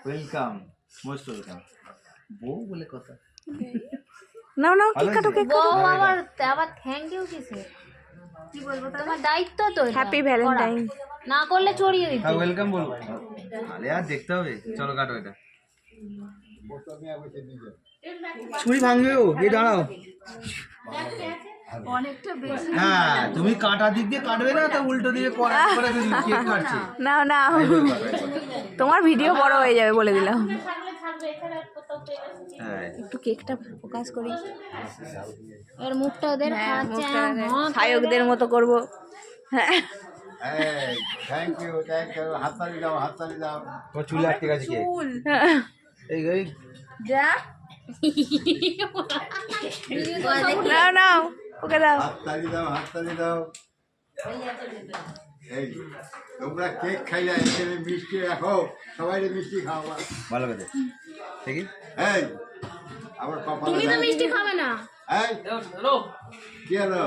Welcome, most welcome. বউ বলে কথা। নাও নাও, কেক কাটো, কেক কাটো। বউ আবার থ্যাংক ইউ কিসে? কি বলবো, তোমার দায়িত্ব তো এটা। Happy Valentine. না করলে চড়িয়ে দিতে। হ্যাঁ ওয়েলকাম বলবো। আরে আর দেখতে হবে, চলো কাটো এটা। ছুরি ভাঙবে ও, এই দাঁড়াও। অনেকটা বেশি। হ্যাঁ তুমি কাটা দিক দিয়ে কাটবে না, তো উল্টো দিকে করে কেক কাটছে। নাও নাও, তোমার ভিডিও বড় হয়ে যাবে বলে দিলাম। হ্যাঁ একটু কেকটা ফোকাস করি, এর মুখটা ওদের খাচ্ছে। সায়কদের মতো করবো। হ্যাঁ থ্যাংক ইউ হাততালি দাও, হাততালি দাও। তোমার চুলে আটকে গেছে কে? এই এই যা, নাও নাও, ওকে দাও। হাততালি দাও, হাততালি দাও। এই তোমরা কেক খাইলে এখানে মিষ্টি রাখো, সবাই মিষ্টি খাওয়া। ভালো কথা। ঠিক আছে। এই আবার কপালে তুমি তো মিষ্টি খাবে না। এই কি হলো?